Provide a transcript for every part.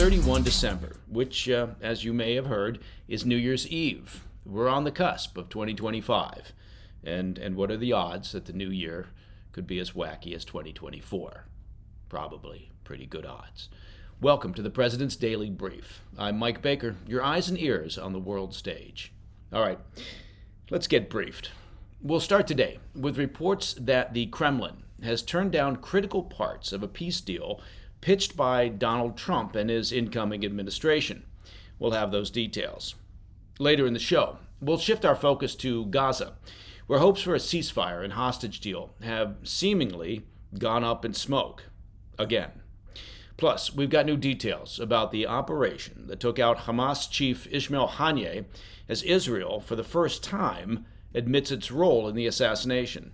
31 December, which, as you may have heard, is New Year's Eve. We're on the cusp of 2025. And what are the odds that the new year could be as wacky as 2024? Probably pretty good odds. Welcome to the President's Daily Brief. I'm Mike Baker, your eyes and ears on the world stage. All right, let's get briefed. We'll start today with reports that the Kremlin has turned down critical parts of a peace deal pitched by Donald Trump and his incoming administration. We'll have those details. Later in the show, we'll shift our focus to Gaza, where hopes for a ceasefire and hostage deal have seemingly gone up in smoke again. Plus, we've got new details about the operation that took out Hamas chief Ismael Haniyeh as Israel, for the first time, admits its role in the assassination.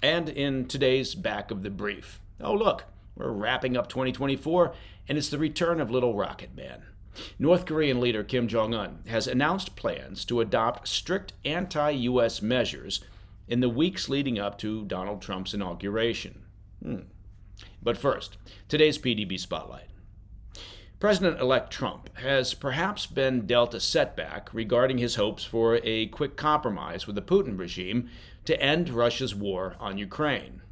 And in today's back of the brief, oh look, we're wrapping up 2024, and it's the return of Little Rocket Man. North Korean leader Kim Jong has announced plans to adopt strict anti-U.S. measures in the weeks leading up to Donald Trump's inauguration. But first, today's PDB Spotlight. President-elect Trump has perhaps been dealt a setback regarding his hopes for a quick compromise with the Putin regime to end Russia's war on Ukraine.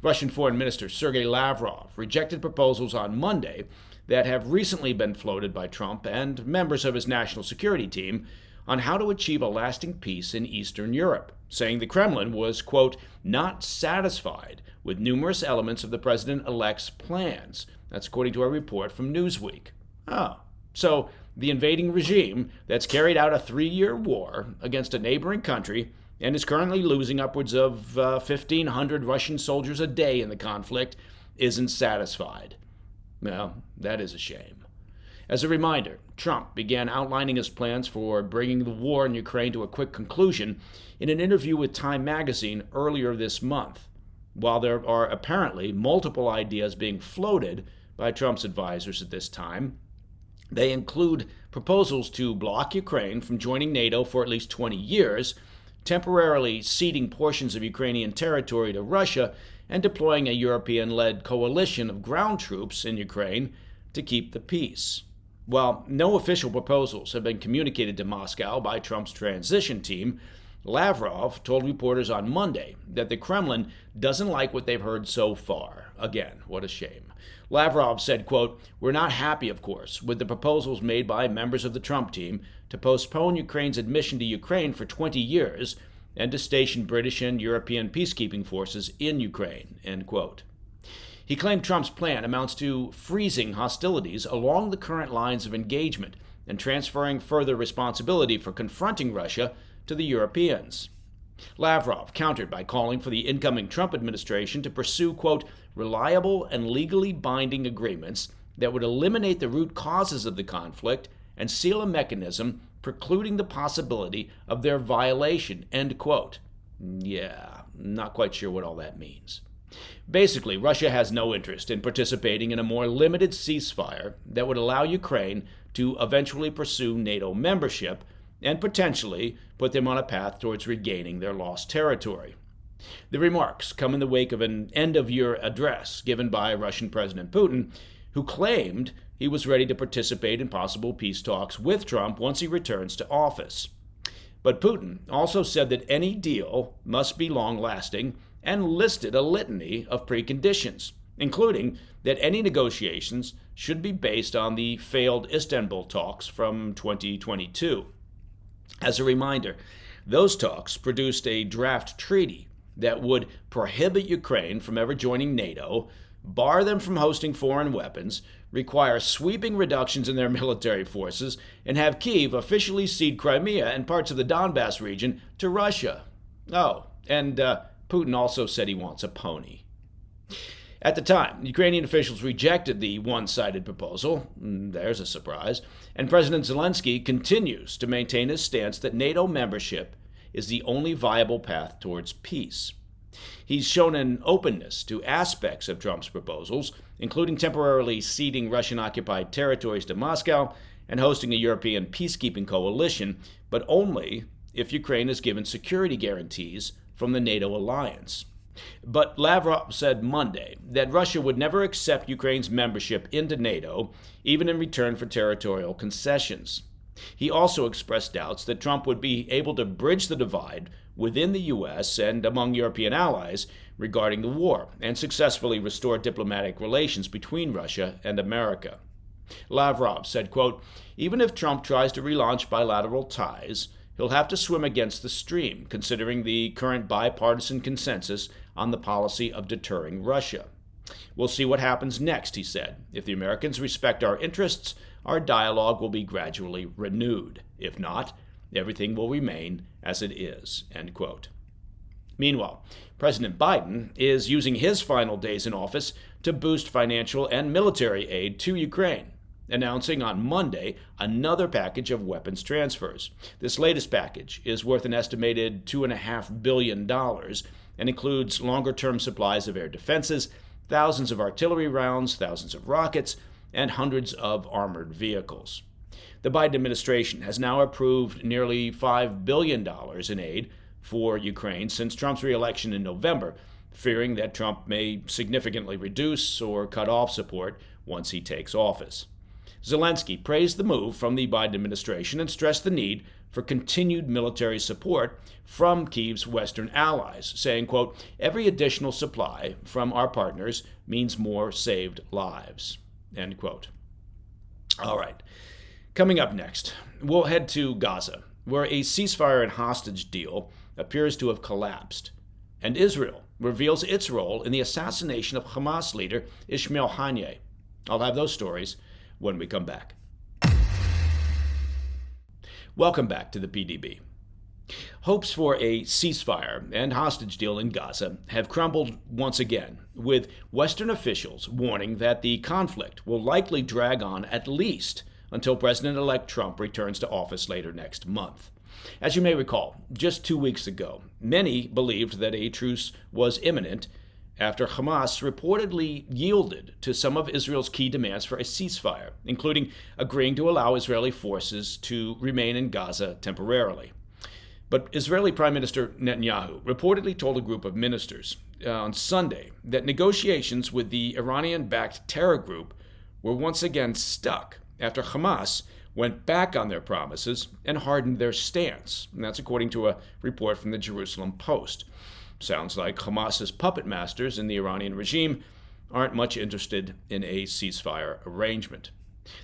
Russian Foreign Minister Sergei Lavrov rejected proposals on Monday that have recently been floated by Trump and members of his national security team on how to achieve a lasting peace in Eastern Europe, saying the Kremlin was, quote, not satisfied with numerous elements of the president-elect's plans. That's according to a report from Newsweek. So the invading regime that's carried out a 3-year war against a neighboring country and is currently losing upwards of 1,500 Russian soldiers a day in the conflict isn't satisfied. Well, that is a shame. As a reminder, Trump began outlining his plans for bringing the war in Ukraine to a quick conclusion in an interview with Time magazine earlier this month. While there are apparently multiple ideas being floated by Trump's advisors at this time, they include proposals to block Ukraine from joining NATO for at least 20 years, temporarily ceding portions of Ukrainian territory to Russia, and deploying a European-led coalition of ground troops in Ukraine to keep the peace. While no official proposals have been communicated to Moscow by Trump's transition team, Lavrov told reporters on Monday that the Kremlin doesn't like what they've heard so far. Again, what a shame. Lavrov said, quote, we're not happy, of course, with the proposals made by members of the Trump team to postpone Ukraine's admission to Ukraine for 20 years and to station British and European peacekeeping forces in Ukraine, end quote. He claimed Trump's plan amounts to freezing hostilities along the current lines of engagement and transferring further responsibility for confronting Russia to the Europeans. Lavrov countered by calling for the incoming Trump administration to pursue, quote, reliable and legally binding agreements that would eliminate the root causes of the conflict and seal a mechanism precluding the possibility of their violation, end quote. Yeah, not quite sure what all that means. Basically, Russia has no interest in participating in a more limited ceasefire that would allow Ukraine to eventually pursue NATO membership and potentially put them on a path towards regaining their lost territory. The remarks come in the wake of an end-of-year address given by Russian President Putin, who claimed he was ready to participate in possible peace talks with Trump once he returns to office. But Putin also said that any deal must be long-lasting and listed a litany of preconditions, including that any negotiations should be based on the failed Istanbul talks from 2022. As a reminder, those talks produced a draft treaty that would prohibit Ukraine from ever joining NATO, bar them from hosting foreign weapons, require sweeping reductions in their military forces, and have Kyiv officially cede Crimea and parts of the Donbas region to Russia. Oh, and Putin also said he wants a pony. At the time, Ukrainian officials rejected the one-sided proposal. There's a surprise. And President Zelensky continues to maintain his stance that NATO membership is the only viable path towards peace. He's shown an openness to aspects of Trump's proposals, including temporarily ceding Russian-occupied territories to Moscow and hosting a European peacekeeping coalition, but only if Ukraine is given security guarantees from the NATO alliance. But Lavrov said Monday that Russia would never accept Ukraine's membership into NATO, even in return for territorial concessions. He also expressed doubts that Trump would be able to bridge the divide within the U.S. and among European allies regarding the war and successfully restore diplomatic relations between Russia and America. Lavrov said, quote, "Even if Trump tries to relaunch bilateral ties, he'll have to swim against the stream, considering the current bipartisan consensus on the policy of deterring Russia. We'll see what happens next," he said. "If the Americans respect our interests, our dialogue will be gradually renewed. If not, everything will remain as it is," end quote. Meanwhile, President Biden is using his final days in office to boost financial and military aid to Ukraine, announcing on Monday another package of weapons transfers. This latest package is worth an estimated $2.5 billion and includes longer-term supplies of air defenses, thousands of artillery rounds, thousands of rockets, and hundreds of armored vehicles. The Biden administration has now approved nearly $5 billion in aid for Ukraine since Trump's re-election in November, fearing that Trump may significantly reduce or cut off support once he takes office. Zelensky praised the move from the Biden administration and stressed the need for continued military support from Kyiv's Western allies, saying, quote, "Every additional supply from our partners means more saved lives," end quote. All right. Coming up next, we'll head to Gaza, where a ceasefire and hostage deal appears to have collapsed, and Israel reveals its role in the assassination of Hamas leader Ismael Haniyeh. I'll have those stories when we come back. Welcome back to the PDB. Hopes for a ceasefire and hostage deal in Gaza have crumbled once again, with Western officials warning that the conflict will likely drag on at least until President-elect Trump returns to office later next month. As you may recall, just 2 weeks ago, many believed that a truce was imminent after Hamas reportedly yielded to some of Israel's key demands for a ceasefire, including agreeing to allow Israeli forces to remain in Gaza temporarily. But Israeli Prime Minister Netanyahu reportedly told a group of ministers on Sunday that negotiations with the Iranian-backed terror group were once again stuck after Hamas went back on their promises and hardened their stance. And that's according to a report from the Jerusalem Post. Sounds like Hamas's puppet masters in the Iranian regime aren't much interested in a ceasefire arrangement.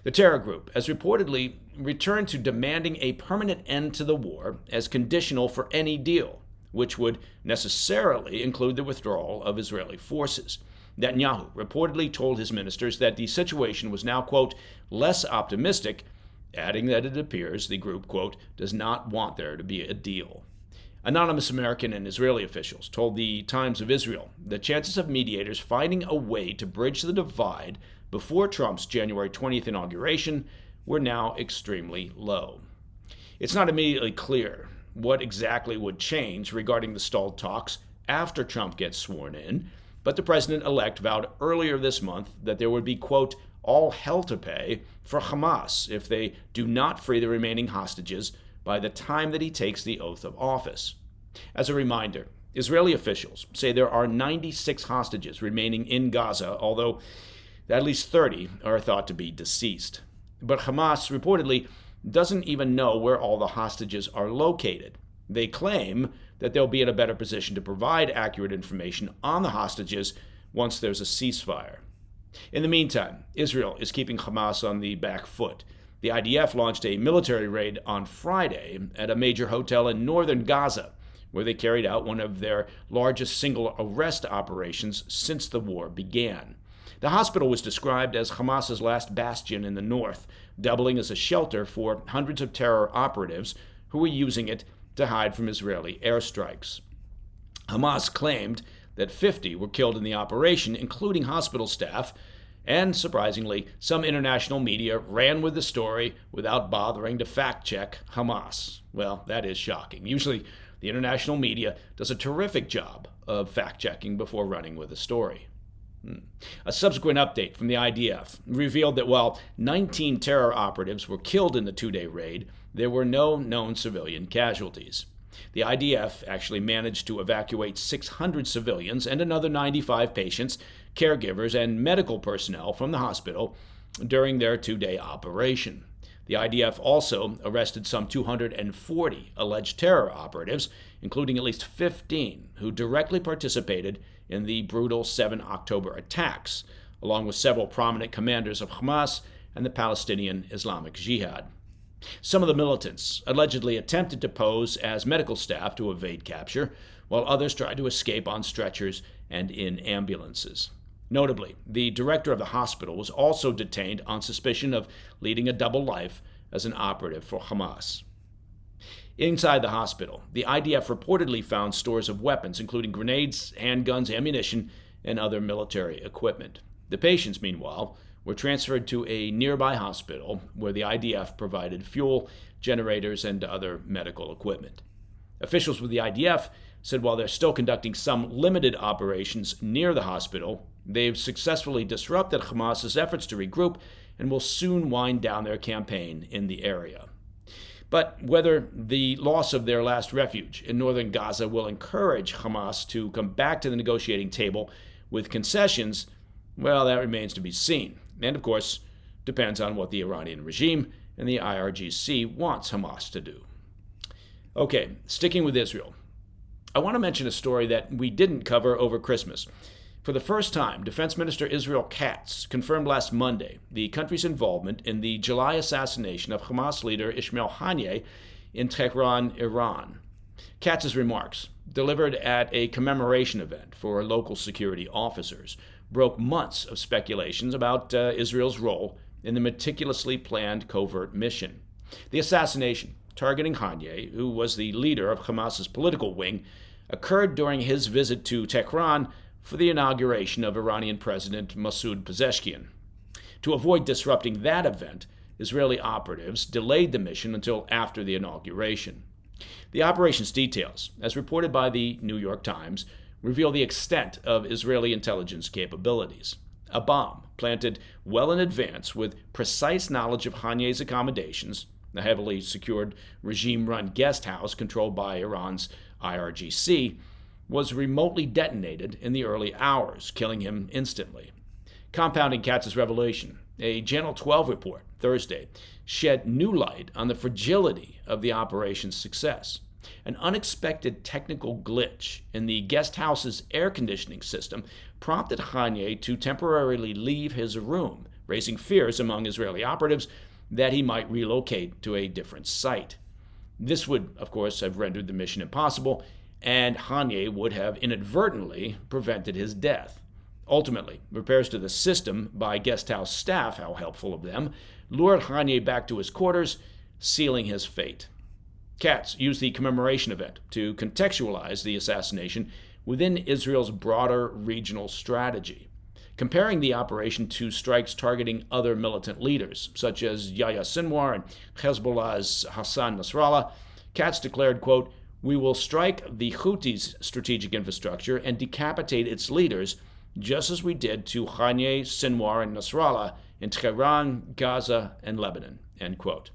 The terror group has reportedly returned to demanding a permanent end to the war as conditional for any deal, which would necessarily include the withdrawal of Israeli forces. Netanyahu reportedly told his ministers that the situation was now, quote, less optimistic, adding that it appears the group, quote, does not want there to be a deal. Anonymous American and Israeli officials told the Times of Israel that chances of mediators finding a way to bridge the divide before Trump's January 20th inauguration were now extremely low. It's not immediately clear what exactly would change regarding the stalled talks after Trump gets sworn in, but the president-elect vowed earlier this month that there would be, quote, all hell to pay for Hamas if they do not free the remaining hostages by the time that he takes the oath of office. As a reminder, Israeli officials say there are 96 hostages remaining in Gaza, although at least 30 are thought to be deceased. But Hamas reportedly doesn't even know where all the hostages are located. They claim that they'll be in a better position to provide accurate information on the hostages once there's a ceasefire. In the meantime, Israel is keeping Hamas on the back foot. The IDF launched a military raid on Friday at a major hotel in northern Gaza, where they carried out one of their largest single arrest operations since the war began. The hospital was described as Hamas's last bastion in the north, doubling as a shelter for hundreds of terror operatives who were using it to hide from Israeli airstrikes. Hamas claimed that 50 were killed in the operation, including hospital staff, and surprisingly, some international media ran with the story without bothering to fact-check Hamas. Well, that is shocking. Usually, the international media does a terrific job of fact-checking before running with a story. A subsequent update from the IDF revealed that while 19 terror operatives were killed in the two-day raid, there were no known civilian casualties. The IDF actually managed to evacuate 600 civilians and another 95 patients, caregivers, and medical personnel from the hospital during their two-day operation. The IDF also arrested some 240 alleged terror operatives, including at least 15 who directly participated in the brutal 7 October attacks, along with several prominent commanders of Hamas and the Palestinian Islamic Jihad. Some of the militants allegedly attempted to pose as medical staff to evade capture, while others tried to escape on stretchers and in ambulances. Notably, the director of the hospital was also detained on suspicion of leading a double life as an operative for Hamas. Inside the hospital, the IDF reportedly found stores of weapons, including grenades, handguns, ammunition, and other military equipment. The patients, meanwhile, were transferred to a nearby hospital where the IDF provided fuel, generators, and other medical equipment. Officials with the IDF said while they're still conducting some limited operations near the hospital, they've successfully disrupted Hamas's efforts to regroup and will soon wind down their campaign in the area. But whether the loss of their last refuge in northern Gaza will encourage Hamas to come back to the negotiating table with concessions, well, that remains to be seen. And of course, depends on what the Iranian regime and the IRGC wants Hamas to do. Okay, sticking with Israel, I want to mention a story that we didn't cover over Christmas. For the first time, Defense Minister Israel Katz confirmed last Monday the country's involvement in the July assassination of Hamas leader Ismael Haniyeh in Tehran, Iran. Katz's remarks, delivered at a commemoration event for local security officers, broke months of speculations about Israel's role in the meticulously planned covert mission. The assassination, targeting Haniyeh, who was the leader of Hamas's political wing, occurred during his visit to Tehran for the inauguration of Iranian President Masoud Pezeshkian. To avoid disrupting that event, Israeli operatives delayed the mission until after the inauguration. The operation's details, as reported by the New York Times, reveal the extent of Israeli intelligence capabilities. A bomb planted well in advance with precise knowledge of Haniyeh's accommodations, a heavily secured regime-run guest house controlled by Iran's IRGC, was remotely detonated in the early hours, killing him instantly. Compounding Katz's revelation, a Channel 12 report Thursday shed new light on the fragility of the operation's success. An unexpected technical glitch in the guest house's air conditioning system prompted Haniyeh to temporarily leave his room, raising fears among Israeli operatives that he might relocate to a different site. This would, of course, have rendered the mission impossible, and Haniyeh would have inadvertently prevented his death. Ultimately, repairs to the system by guest house staff, how helpful of them, lured Haniyeh back to his quarters, sealing his fate. Katz used the commemoration event to contextualize the assassination within Israel's broader regional strategy, comparing the operation to strikes targeting other militant leaders, such as Yahya Sinwar and Hezbollah's Hassan Nasrallah. Katz declared, quote, "We will strike the Houthis' strategic infrastructure and decapitate its leaders, just as we did to Haniyeh, Sinwar, and Nasrallah in Tehran, Gaza, and Lebanon," end quote.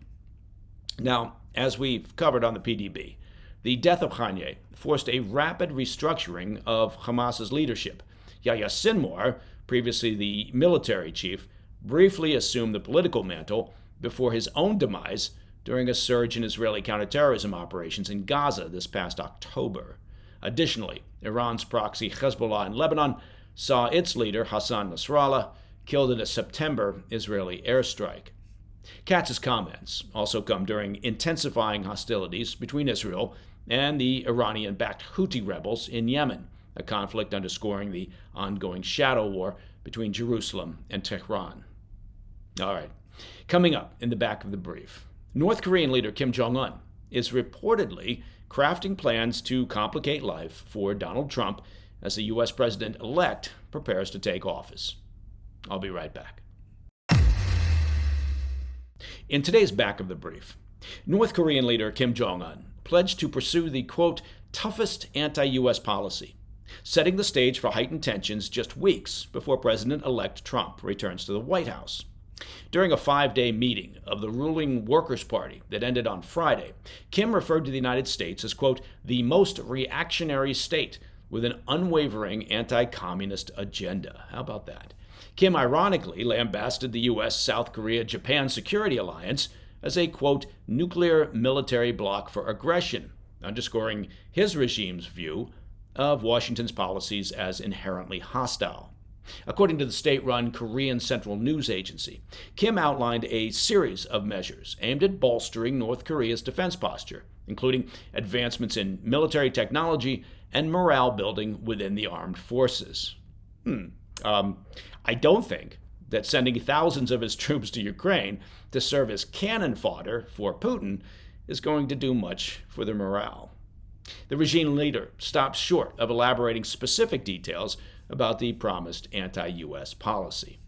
Now, as we've covered on the PDB, the death of Haniyeh forced a rapid restructuring of Hamas's leadership. Yahya Sinwar, previously the military chief, briefly assumed the political mantle before his own demise during a surge in Israeli counterterrorism operations in Gaza this past October. Additionally, Iran's proxy Hezbollah in Lebanon saw its leader, Hassan Nasrallah, killed in a September Israeli airstrike. Katz's comments also come during intensifying hostilities between Israel and the Iranian-backed Houthi rebels in Yemen, a conflict underscoring the ongoing shadow war between Jerusalem and Tehran. All right, coming up in the back of the brief, North Korean leader Kim Jong-un is reportedly crafting plans to complicate life for Donald Trump as the U.S. president-elect prepares to take office. I'll be right back. In today's back of the brief, North Korean leader Kim Jong-un pledged to pursue the, quote, toughest anti-U.S. policy, setting the stage for heightened tensions just weeks before President-elect Trump returns to the White House. During a 5-day meeting of the ruling Workers' Party that ended on Friday, Kim referred to the United States as, quote, the most reactionary state with an unwavering anti-communist agenda. How about that? Kim ironically lambasted the U.S., South Korea, Japan security alliance as a, quote, nuclear military bloc for aggression, underscoring his regime's view of Washington's policies as inherently hostile. According to the state-run Korean Central News Agency, Kim outlined a series of measures aimed at bolstering North Korea's defense posture, including advancements in military technology and morale building within the armed forces. I don't think that sending thousands of his troops to Ukraine to serve as cannon fodder for Putin is going to do much for the morale. The regime leader stopped short of elaborating specific details about the promised anti-U.S. policy.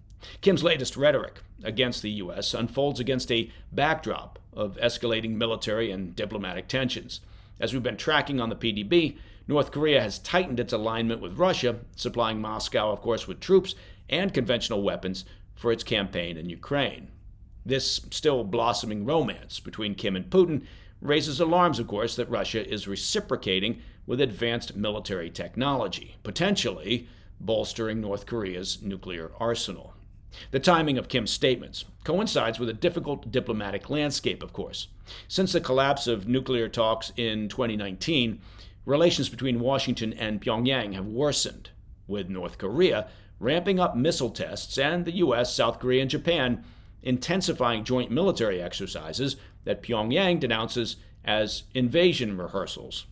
Kim's latest rhetoric against the U.S. unfolds against a backdrop of escalating military and diplomatic tensions. As we've been tracking on the PDB, North Korea has tightened its alignment with Russia, supplying Moscow, of course, with troops and conventional weapons for its campaign in Ukraine. This still blossoming romance between Kim and Putin raises alarms, of course, that Russia is reciprocating with advanced military technology, potentially bolstering North Korea's nuclear arsenal. The timing of Kim's statements coincides with a difficult diplomatic landscape, of course. Since the collapse of nuclear talks in 2019, relations between Washington and Pyongyang have worsened, with North Korea ramping up missile tests and the U.S., South Korea, and Japan intensifying joint military exercises that Pyongyang denounces as invasion rehearsals.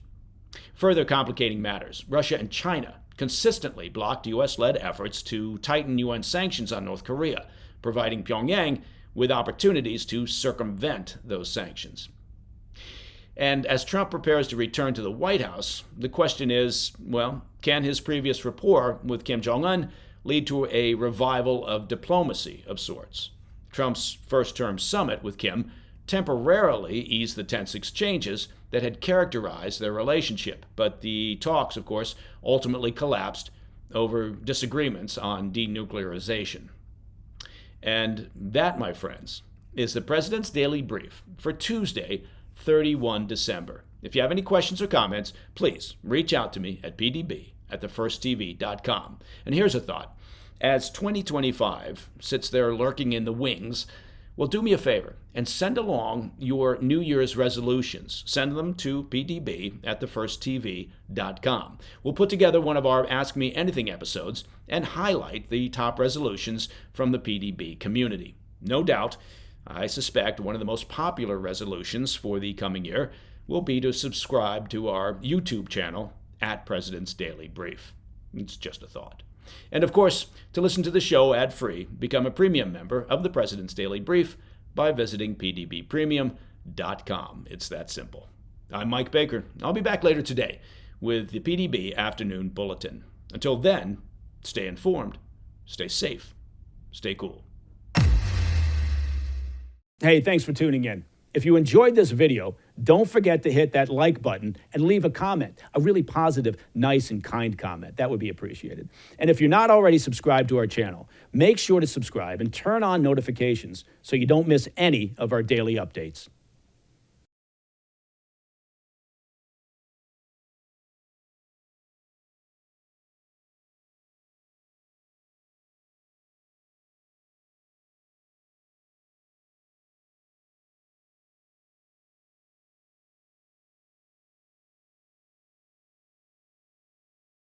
Further complicating matters, Russia and China consistently blocked U.S.-led efforts to tighten UN sanctions on North Korea, providing Pyongyang with opportunities to circumvent those sanctions. And as Trump prepares to return to the White House, the question is, well, can his previous rapport with Kim Jong-un lead to a revival of diplomacy of sorts? Trump's first-term summit with Kim temporarily eased the tense exchanges that had characterized their relationship, but the talks, of course, ultimately collapsed over disagreements on denuclearization. And that, my friends, is the President's Daily Brief for Tuesday, 31 December. If you have any questions or comments, please reach out to me at pdb@thefirsttv.com. And here's a thought. As 2025 sits there lurking in the wings, well, do me a favor and send along your New Year's resolutions. Send them to pdb@thefirsttv.com. We'll put together one of our Ask Me Anything episodes and highlight the top resolutions from the PDB community. No doubt, I suspect one of the most popular resolutions for the coming year will be to subscribe to our YouTube channel at President's Daily Brief. It's just a thought. And of course, to listen to the show ad-free, become a premium member of the President's Daily Brief by visiting pdbpremium.com. It's that simple. I'm Mike Baker. I'll be back later today with the PDB Afternoon Bulletin. Until then, stay informed, stay safe, stay cool. Hey, thanks for tuning in. If you enjoyed this video, don't forget to hit that like button and leave a comment, a really positive, nice, and kind comment. That would be appreciated. And if you're not already subscribed to our channel, make sure to subscribe and turn on notifications so you don't miss any of our daily updates.